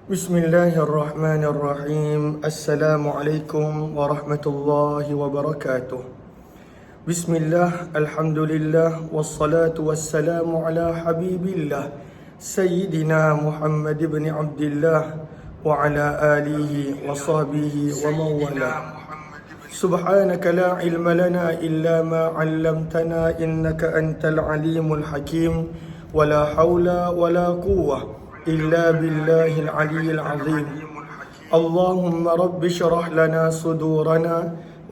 Bismillahirrahmanirrahim. Assalamualaikum warahmatullahi wabarakatuh. Bismillah, alhamdulillah, wassalatu wassalamu ala habibillah Sayyidina Muhammad ibn Abdullah wa ala alihi wa sahbihi wa mawala. Subhanaka la ilma lana illa ma 'allamtana innaka antal alimul hakim. Wala hawla wala quwwah إلا بالله العلي العظيم. اللهم رب اشرح لنا صدورنا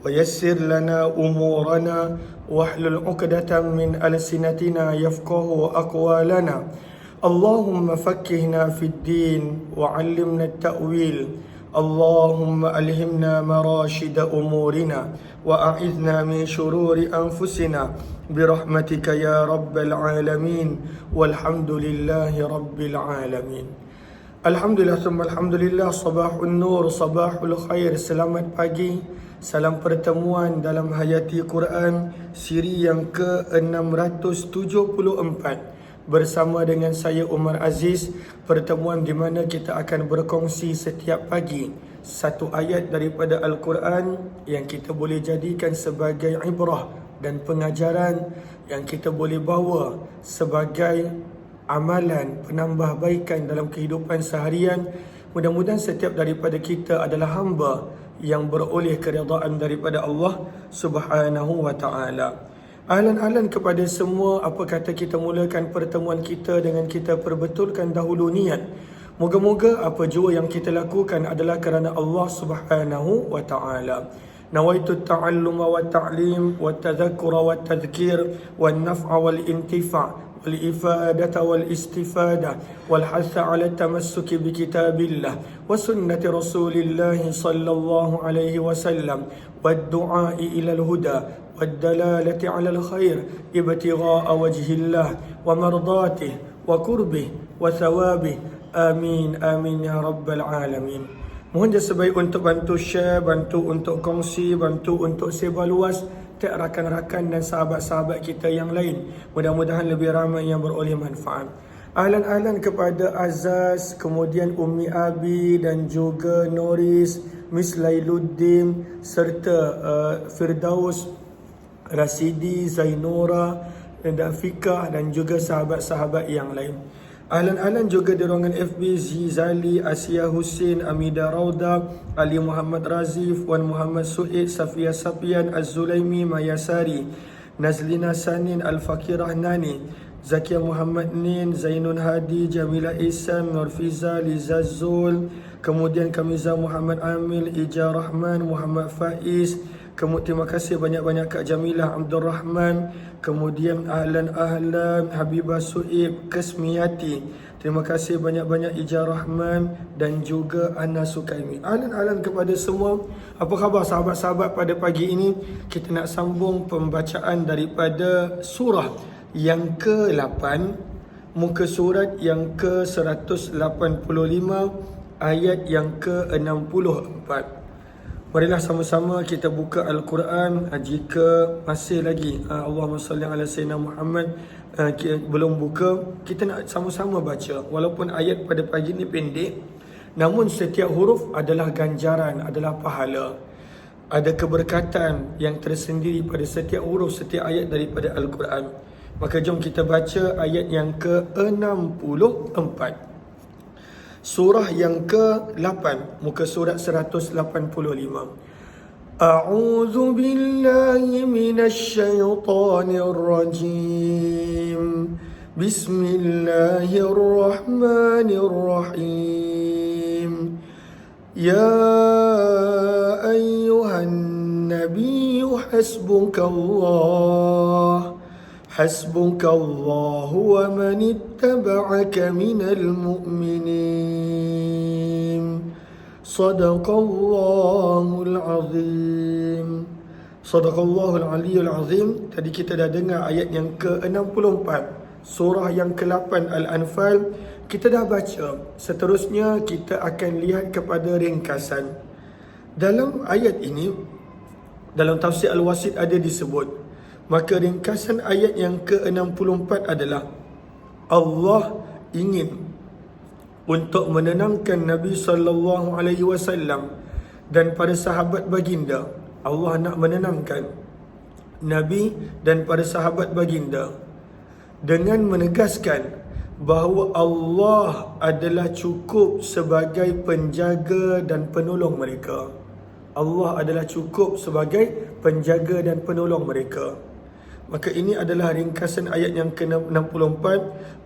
ويسر لنا أمورنا واحلل عقدة من ألسنتنا يفقه أقوالنا. اللهم فقهنا في الدين وعلمنا التأويل. اللهم ألهمنا مراشد أمورنا وأعذنا من شرور أنفسنا برحمتك يا رب العالمين والحمد لله رب العالمين. Alhamdulillah summa alhamdulillah, sabahun nur, sabahul khair. Selamat pagi, salam pertemuan dalam Hayati Quran siri yang ke-674 bersama dengan saya Umar Aziz. Pertemuan di mana kita akan berkongsi setiap pagi satu ayat daripada Al-Quran yang kita boleh jadikan sebagai ibrah dan pengajaran yang kita boleh bawa sebagai amalan penambahbaikan dalam kehidupan seharian. Mudah-mudahan setiap daripada kita adalah hamba yang beroleh keridaan daripada Allah Subhanahu wa ta'ala. Ahlan-ahlan kepada semua. Apa kata kita mulakan pertemuan kita dengan kita perbetulkan dahulu niat. Moga-moga apa jua yang kita lakukan adalah kerana Allah Subhanahu wa ta'ala. Nawaitu ta'alluma wa ta'lim wa tadhakkura wa tadhkir wa naf'a wal intifa' wal ifadata wal istifada wal hatha ala tamassuki bi kitabillah wa sunnati rasulillah sallallahu alaihi wasallam wad du'a'i ila al huda wad dalalati ala al khair ibtigha'a wajhillah wa mardatihi wa qurbih wa thawabih. Amin amin ya rabbal alamin. Mohon jasa baik untuk bantu share, bantu untuk kongsi, bantu untuk sebar luas kepada rakan-rakan dan sahabat-sahabat kita yang lain. Mudah-mudahan lebih ramai yang beroleh manfaat. Ahlan-ahlan kepada Azaz, kemudian Ummi Abi dan juga Noris, Miss Lailuddin serta Firdaus, Rasidi, Zainura dan Fikah dan juga sahabat-sahabat yang lain. Ahlan-ahlan juga di ruangan FB Zizali, Asia Hussein, Amida Rauda, Ali Muhammad Razif, Wan Muhammad Suid, Safia Sapian, Az-Zulaimi, Mayasari, Nazlina Sanin, Al-Fakirah Nani, Zakia Muhammad Nin, Zainun Hadi, Jamila Ihsan, Nurfiza, Liza Zul, kemudian Kamiza Muhammad Amil, Ija Rahman, Muhammad Faiz. Terima kasih banyak-banyak Kak Jamilah Abdul Rahman. Kemudian ahlan-ahlan Habibah Suib, Kesmiyati. Terima kasih banyak-banyak Ija Rahman dan juga Ana Sukaimi. Ahlan-ahlan kepada semua. Apa khabar sahabat-sahabat pada pagi ini? Kita nak sambung pembacaan daripada surah yang ke-8, muka surat yang ke-185, ayat yang ke-64. Marilah sama-sama kita buka Al-Quran. Jika masih lagi Allahumma salli ala Sayyidina Muhammad belum buka, kita nak sama-sama baca. Walaupun ayat pada pagi ni pendek, namun setiap huruf adalah ganjaran, adalah pahala. Ada keberkatan yang tersendiri pada setiap huruf, setiap ayat daripada Al-Quran. Maka jom kita baca ayat yang ke-64. Surah yang ke-8, muka surat 185. A'udzu billahi minasy syaithanir rajim. Bismillahirrahmanirrahim. Ya ayyuhan nabiyyu hasbukallah. حسبك الله ومن اتبعك من المؤمنين صدق الله العظيم. صدق الله العلي العظيم. Tadi kita dah dengar ayat yang ke-64, surah yang ke-8 Al-Anfal. Kita dah baca. Seterusnya kita akan lihat kepada ringkasan. Dalam ayat ini, dalam tafsir Al-Wasit ada disebut, maka ringkasan ayat yang ke-64 adalah Allah ingin untuk menenangkan Nabi sallallahu alaihi wasallam dan para sahabat baginda. Allah nak menenangkan Nabi dan para sahabat baginda dengan menegaskan bahawa Allah adalah cukup sebagai penjaga dan penolong mereka. Allah adalah cukup sebagai penjaga dan penolong mereka. Maka ini adalah ringkasan ayat yang ke-64.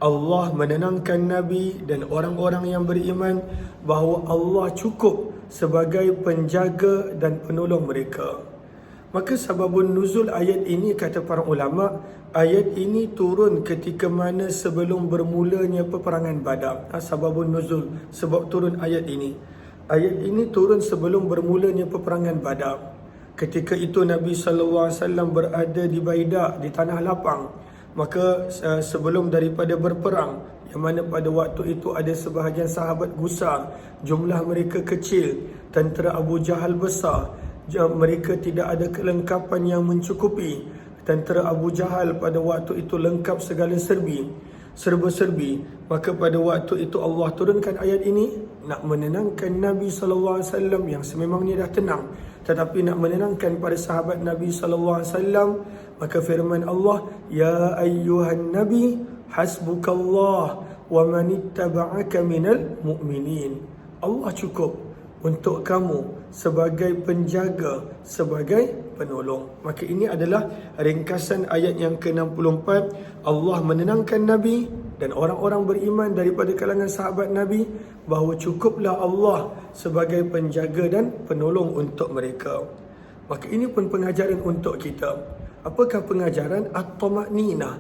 Allah menenangkan Nabi dan orang-orang yang beriman bahawa Allah cukup sebagai penjaga dan penolong mereka. Maka sababun nuzul ayat ini, kata para ulama, ayat ini turun ketika mana sebelum bermulanya peperangan Badar. Sababun nuzul, sebab turun ayat ini. Ayat ini turun sebelum bermulanya peperangan Badar. Ketika itu Nabi SAW berada di Baidah, di tanah lapang. Maka sebelum daripada berperang, yang mana pada waktu itu ada sebahagian sahabat gusar, jumlah mereka kecil, tentera Abu Jahal besar, mereka tidak ada kelengkapan yang mencukupi. Tentera Abu Jahal pada waktu itu lengkap segala serba-serbi. Maka pada waktu itu Allah turunkan ayat ini nak menenangkan Nabi SAW yang sememangnya dah tenang, tetapi nak menenangkan para sahabat Nabi SAW. Maka firman Allah, ya ayyuhan nabi hasbukallah wa manittaba'aka minal mu'minin. Allah cukup untuk kamu sebagai penjaga, sebagai penolong. Maka ini adalah ringkasan ayat yang ke-64. Allah menenangkan Nabi dan orang-orang beriman daripada kalangan sahabat Nabi bahawa cukuplah Allah sebagai penjaga dan penolong untuk mereka. Maka ini pun pengajaran untuk kita. Apakah pengajaran? At-tama'ninah.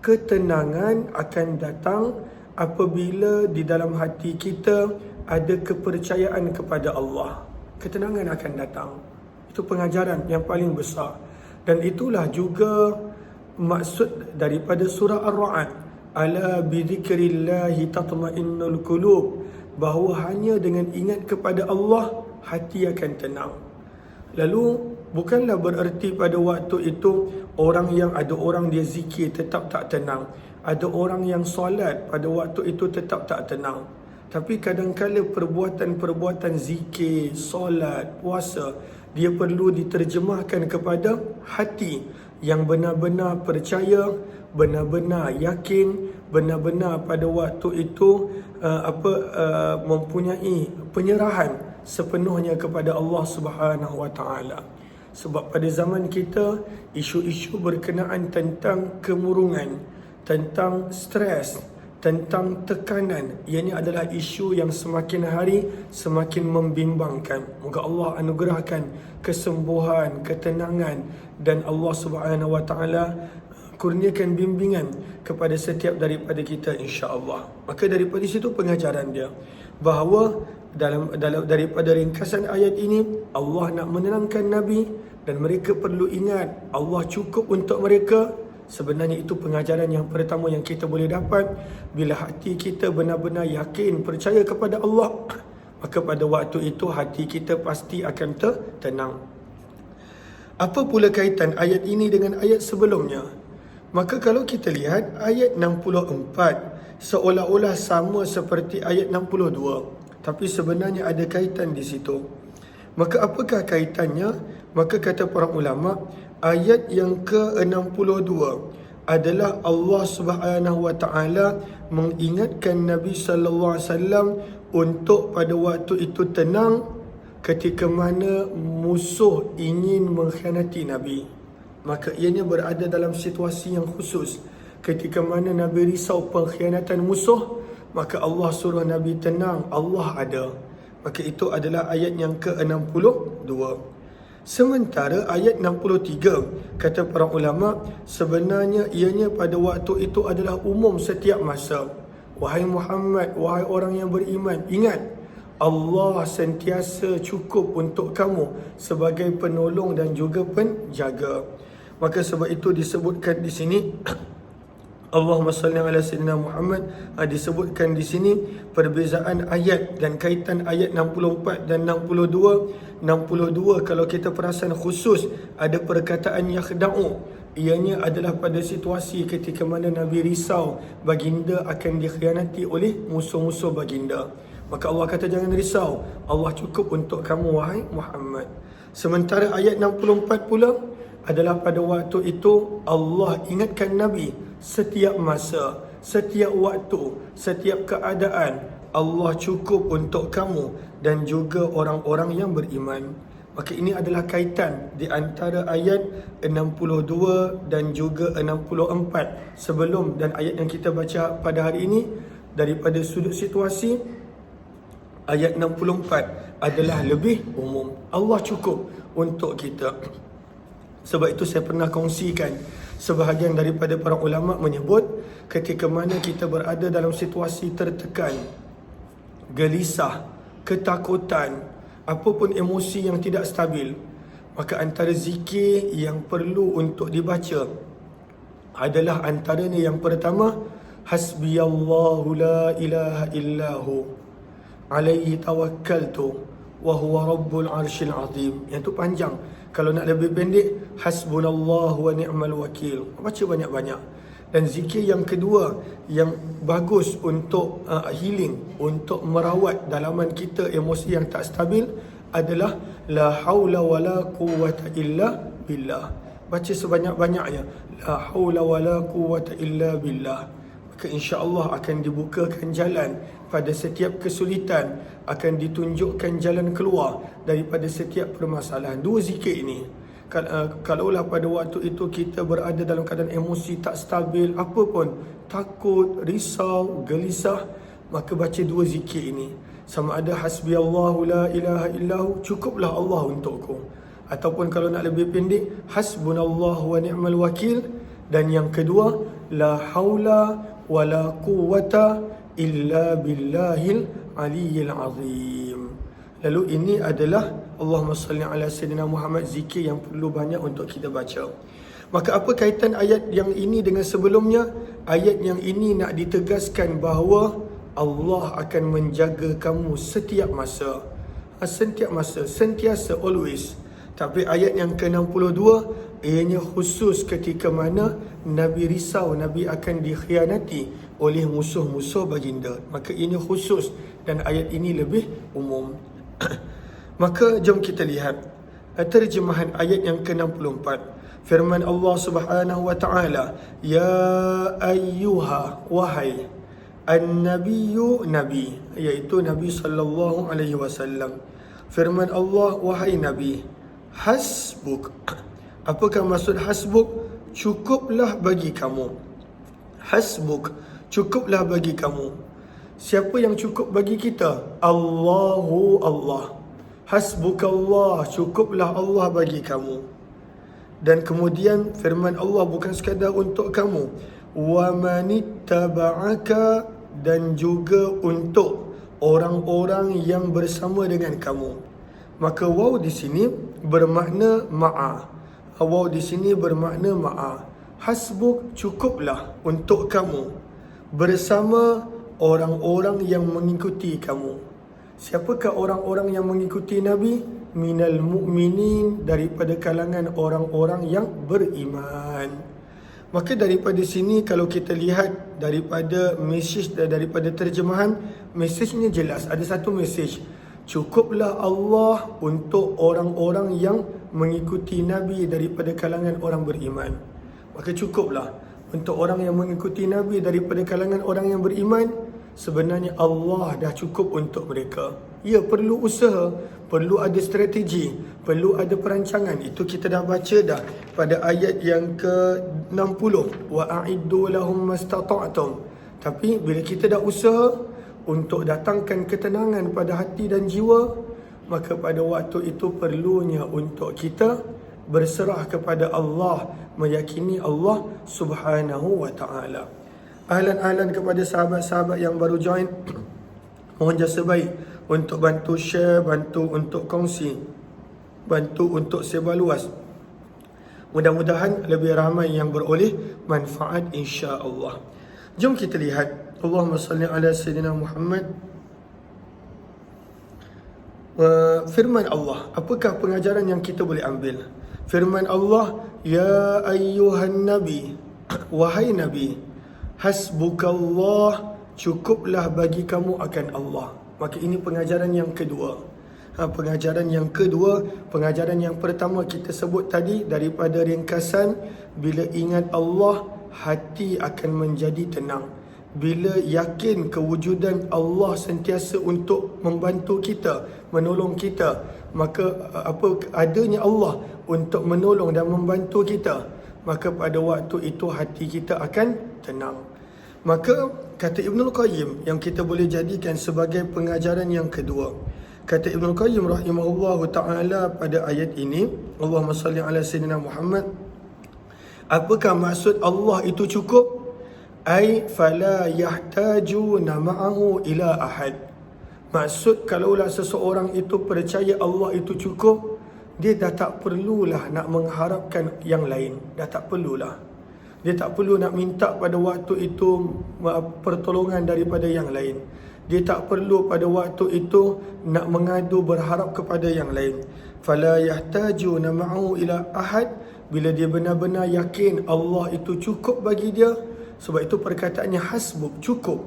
Ketenangan akan datang apabila di dalam hati kita ada kepercayaan kepada Allah. Ketenangan akan datang. Itu pengajaran yang paling besar. Dan itulah juga maksud daripada surah Ar-Ra'd. Ala bidzikrillahi tatma'innul qulub. Bahawa hanya dengan ingat kepada Allah, hati akan tenang. Lalu bukanlah bererti pada waktu itu ada orang dia zikir tetap tak tenang. Ada orang yang solat pada waktu itu tetap tak tenang. Tapi kadang-kala perbuatan-perbuatan zikir, solat, puasa, dia perlu diterjemahkan kepada hati yang benar-benar percaya, benar-benar yakin, benar-benar pada waktu itu mempunyai penyerahan sepenuhnya kepada Allah Subhanahu Wa Taala. Sebab pada zaman kita, isu-isu berkenaan tentang kemurungan, tentang stres, tentang tekanan, ianya adalah isu yang semakin hari semakin membimbangkan. Moga Allah anugerahkan kesembuhan, ketenangan, dan Allah Subhanahu Wa Taala kurniakan bimbingan kepada setiap daripada kita, insya-Allah. Maka daripada situ pengajaran dia bahawa daripada ringkasan ayat ini, Allah nak menenangkan Nabi dan mereka perlu ingat Allah cukup untuk mereka. Sebenarnya itu pengajaran yang pertama yang kita boleh dapat. Bila hati kita benar-benar yakin, percaya kepada Allah, maka pada waktu itu hati kita pasti akan tenang. Apa pula kaitan ayat ini dengan ayat sebelumnya? Maka kalau kita lihat ayat 64 seolah-olah sama seperti ayat 62, tapi sebenarnya ada kaitan di situ. Maka apakah kaitannya? Maka kata para ulama, ayat yang ke-62 adalah Allah Subhanahu Wa Taala mengingatkan Nabi sallallahu alaihi wasallam untuk pada waktu itu tenang ketika mana musuh ingin mengkhianati Nabi. Maka ianya berada dalam situasi yang khusus. Ketika mana Nabi risau pengkhianatan musuh, maka Allah suruh Nabi tenang, Allah ada. Maka itu adalah ayat yang ke-62. Sementara ayat 63, kata para ulama, sebenarnya ianya pada waktu itu adalah umum setiap masa. Wahai Muhammad, wahai orang yang beriman, ingat, Allah sentiasa cukup untuk kamu sebagai penolong dan juga penjaga. Maka sebab itu disebutkan di sini Allahumma salli ala sayyidina Muhammad, disebutkan di sini perbezaan ayat dan kaitan ayat 64 dan 62. 62 kalau kita perasan khusus ada perkataan yakhda'u, Ianya adalah pada situasi ketika mana Nabi risau baginda akan dikhianati oleh musuh-musuh baginda. Maka Allah kata jangan risau, Allah cukup untuk kamu wahai Muhammad. Sementara ayat 64 pula adalah pada waktu itu Allah ingatkan Nabi setiap masa, setiap waktu, setiap keadaan Allah cukup untuk kamu dan juga orang-orang yang beriman. Maka ini adalah kaitan di antara ayat 62 dan juga 64 sebelum dan ayat yang kita baca pada hari ini. Daripada sudut situasi, ayat 64 adalah lebih umum. Allah cukup untuk kita. Sebab itu saya pernah kongsikan, sebahagian daripada para ulama menyebut ketika mana kita berada dalam situasi tertekan, gelisah, ketakutan, apapun emosi yang tidak stabil, maka antara zikir yang perlu untuk dibaca adalah antaranya yang pertama, hasbiyallahu la ilaha illahu alaihi tawakkaltu wa huwa rabbul arshil azim. Yang tu panjang. Kalau nak lebih pendek, hasbunallahu wa ni'mal wakil. Baca banyak-banyak. Dan zikir yang kedua yang bagus untuk healing, untuk merawat dalaman kita emosi yang tak stabil adalah la haula wala quwwata illa billah. Baca sebanyak-banyaknya, la haula wala quwwata illa billah. Maka insya-Allah akan dibukakan jalan pada setiap kesulitan, akan ditunjukkan jalan keluar daripada setiap permasalahan. Dua zikir ini, kalaulah pada waktu itu kita berada dalam keadaan emosi tak stabil, apa pun, takut, risau, gelisah, maka baca dua zikir ini. Sama ada hasbiyallahu la ilaha illahu, cukuplah Allah untukku. Ataupun kalau nak lebih pendek, hasbunallahu wa ni'mal wakil. Dan yang kedua, la haula wa la quwwata illa billahil aliyyil azim. Lalu ini adalah Allahumma salli ala Sayyidina Muhammad, zikir yang perlu banyak untuk kita baca. Maka apa kaitan ayat yang ini dengan sebelumnya? Ayat yang ini nak ditegaskan bahawa Allah akan menjaga kamu setiap masa. Setiap masa, sentiasa, always. Tapi ayat yang ke-62, ianya khusus ketika mana Nabi risau Nabi akan dikhianati oleh musuh-musuh baginda. Maka ini khusus dan ayat ini lebih umum. Maka jom kita lihat terjemahan ayat yang ke-64. Firman Allah Subhanahu wa taala, ya ayyuha, wahai an-nabiyyu, nabi, iaitu Nabi sallallahu alaihi wasallam. Firman Allah, wahai nabi, hasbuk. Apakah maksud hasbuk? Cukuplah bagi kamu. Hasbuk, cukuplah bagi kamu. Siapa yang cukup bagi kita? Allahu, Allah. Hasbukallah, cukuplah Allah bagi kamu. Dan kemudian firman Allah bukan sekadar untuk kamu, wa manittaba'aka, dan juga untuk orang-orang yang bersama dengan kamu. Maka waw di sini bermakna ma'a. Waw di sini bermakna ma'a. Hasbuk, cukuplah untuk kamu bersama orang-orang yang mengikuti kamu. Siapakah orang-orang yang mengikuti Nabi? Minal mu'minin, daripada kalangan orang-orang yang beriman. Maka daripada sini kalau kita lihat daripada mesej, daripada terjemahan, mesejnya jelas. Ada satu mesej, cukuplah Allah untuk orang-orang yang mengikuti Nabi daripada kalangan orang beriman. Maka cukuplah untuk orang yang mengikuti Nabi daripada kalangan orang yang beriman. Sebenarnya Allah dah cukup untuk mereka. Ya, perlu usaha, perlu ada strategi, perlu ada perancangan. Itu kita dah baca dah pada ayat yang ke-60, wa a'iddu lahum mastata'tum. Tapi bila kita dah usaha untuk datangkan ketenangan pada hati dan jiwa, maka pada waktu itu perlunya untuk kita berserah kepada Allah, meyakini Allah Subhanahu wa ta'ala. Ahlan-ahlan kepada sahabat-sahabat yang baru join, mohon jasa baik untuk bantu share, bantu untuk kongsi, bantu untuk sebar luas. Mudah-mudahan lebih ramai yang beroleh manfaat, insya-Allah. Jom kita lihat. Allahumma salli ala Sayyidina Muhammad. Firman Allah, apakah pengajaran yang kita boleh ambil? Firman Allah, ya ayyuhan nabi, wahai nabi, hasbukallah, cukuplah bagi kamu akan Allah. Maka ini pengajaran yang kedua. Pengajaran yang kedua, pengajaran yang pertama kita sebut tadi daripada ringkasan, bila ingat Allah, hati akan menjadi tenang. Bila yakin kewujudan Allah sentiasa untuk membantu kita, menolong kita, maka adanya Allah untuk menolong dan membantu kita, maka pada waktu itu hati kita akan tenang. Maka kata Ibnul Qayyim yang kita boleh jadikan sebagai pengajaran yang kedua. Kata Ibnul Qayyim rahimahullah ta'ala pada ayat ini, Allahumma salli ala Sayyidina Muhammad, apakah maksud Allah itu cukup? Ay fala yahtajuna ma'ahu ila ahad. Maksud kalaulah seseorang itu percaya Allah itu cukup, dia dah tak perlulah nak mengharapkan yang lain. Dah tak perlulah. Dia tak perlu nak minta pada waktu itu pertolongan daripada yang lain. Dia tak perlu pada waktu itu nak mengadu berharap kepada yang lain. Fala yahtajuna ma'ahu ila ahad. Bila dia benar-benar yakin Allah itu cukup bagi dia. Sebab itu perkataannya hasbuk, cukup.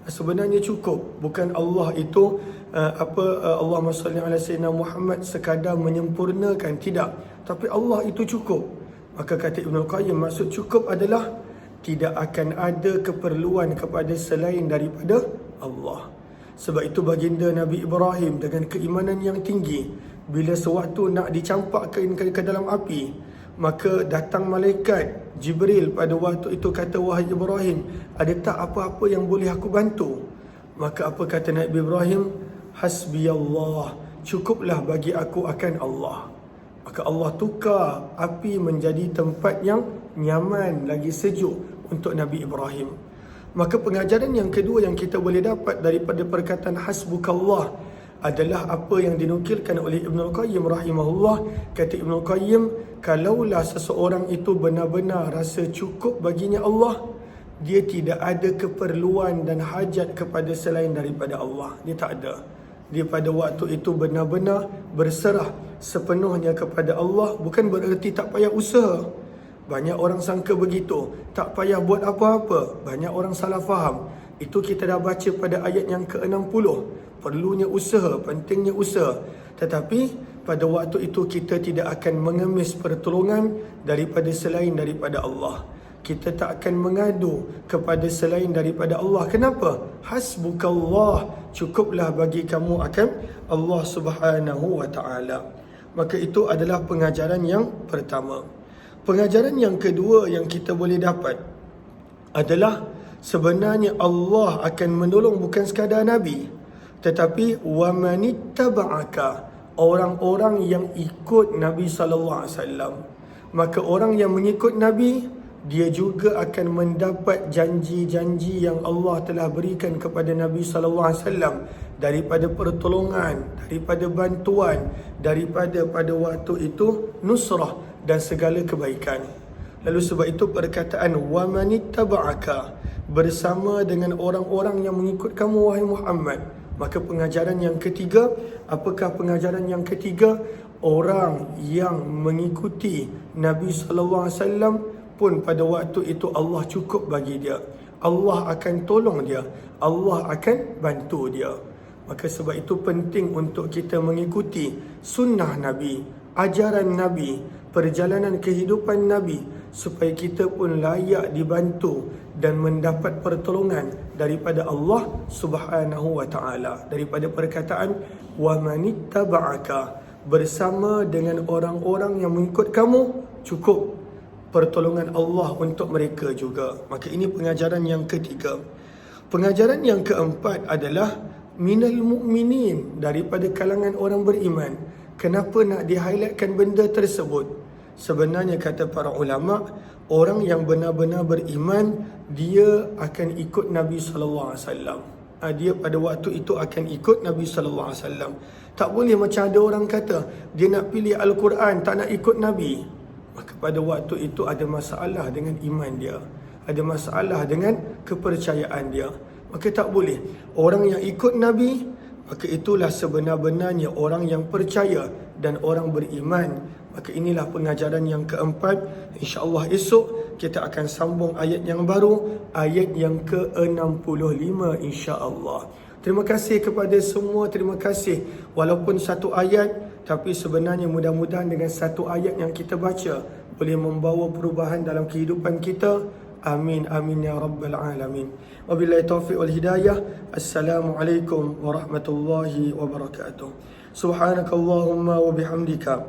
Sebenarnya cukup. Bukan Allah itu Allahumma salli ala Sayyidina Muhammad sekadar menyempurnakan, tidak. Tapi Allah itu cukup. Maka kata Ibnul Qayyim, maksud cukup adalah tidak akan ada keperluan kepada selain daripada Allah. Sebab itu baginda Nabi Ibrahim dengan keimanan yang tinggi, bila sewaktu nak dicampakkan ke dalam api, maka datang malaikat Jibril pada waktu itu kata, wahai Ibrahim, ada tak apa-apa yang boleh aku bantu? Maka apa kata Nabi Ibrahim? Hasbiyallah, cukuplah bagi aku akan Allah. Maka Allah tukar api menjadi tempat yang nyaman, lagi sejuk untuk Nabi Ibrahim. Maka pengajaran yang kedua yang kita boleh dapat daripada perkataan hasbukallah adalah apa yang dinukilkan oleh Ibnul Qayyim rahimahullah. Kata Ibnul Qayyim, kalaulah seseorang itu benar-benar rasa cukup baginya Allah, dia tidak ada keperluan dan hajat kepada selain daripada Allah. Dia tak ada. Dia pada waktu itu benar-benar berserah sepenuhnya kepada Allah. Bukan bererti tak payah usaha. Banyak orang sangka begitu, tak payah buat apa-apa. Banyak orang salah faham. Itu kita dah baca pada ayat yang ke-60. Perlunya usaha, pentingnya usaha. Tetapi pada waktu itu kita tidak akan mengemis pertolongan daripada selain daripada Allah. Kita tak akan mengadu kepada selain daripada Allah. Kenapa? Hasbukallah, cukuplah bagi kamu akan Allah Subhanahu wa ta'ala. Maka itu adalah pengajaran yang pertama. Pengajaran yang kedua yang kita boleh dapat adalah sebenarnya Allah akan menolong bukan sekadar Nabi, tetapi wa manittaba'aka, orang-orang yang ikut Nabi sallallahu alaihi wasallam. Maka orang yang mengikut Nabi, dia juga akan mendapat janji-janji yang Allah telah berikan kepada Nabi sallallahu alaihi wasallam daripada pertolongan, daripada bantuan, daripada pada waktu itu nusrah dan segala kebaikan. Lalu sebab itu perkataan wa manittaba'aka, bersama dengan orang-orang yang mengikut kamu wahai Muhammad. Maka pengajaran yang ketiga, apakah pengajaran yang ketiga? Orang yang mengikuti Nabi sallallahu alaihi wasallam pun pada waktu itu Allah cukup bagi dia. Allah akan tolong dia. Allah akan bantu dia. Maka sebab itu penting untuk kita mengikuti sunnah Nabi, ajaran Nabi, perjalanan kehidupan Nabi, supaya kita pun layak dibantu dan mendapat pertolongan daripada Allah Subhanahu wa ta'ala. Daripada perkataan wa manittaba'aka, bersama dengan orang-orang yang mengikut kamu, cukup pertolongan Allah untuk mereka juga. Maka ini pengajaran yang ketiga. Pengajaran yang keempat adalah minal mu'minin, daripada kalangan orang beriman. Kenapa nak di-highlightkan benda tersebut? Sebenarnya kata para ulama, orang yang benar-benar beriman, dia akan ikut Nabi sallallahu alaihi wasallam. Dia pada waktu itu akan ikut Nabi sallallahu alaihi wasallam. Tak boleh macam ada orang kata dia nak pilih Al-Quran, tak nak ikut Nabi. Maka pada waktu itu ada masalah dengan iman dia, ada masalah dengan kepercayaan dia. Maka tak boleh. Orang yang ikut Nabi, maka itulah sebenar-benarnya orang yang percaya dan orang beriman. Maka inilah pengajaran yang keempat. InsyaAllah esok kita akan sambung ayat yang baru, ayat yang ke-65 insyaAllah. Terima kasih kepada semua, terima kasih. Walaupun satu ayat, tapi sebenarnya mudah-mudahan dengan satu ayat yang kita baca boleh membawa perubahan dalam kehidupan kita. Amin, amin ya rabbal alamin. Wabillahi taufiq wal hidayah. Assalamualaikum warahmatullahi wabarakatuh. Subhanakallahumma wa bihamdika,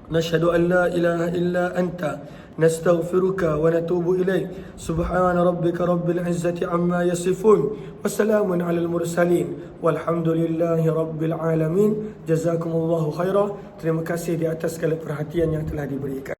nashhadu an la ilaha illa anta, nastaghfiruka wa natubu ilaik. Subhana rabbika rabbil izzati amma yasifun, wassalamun alal mursalin, walhamdulillahi rabbil alamin. Jazakumullahu khairah. Terima kasih di atas segala perhatian yang telah diberikan.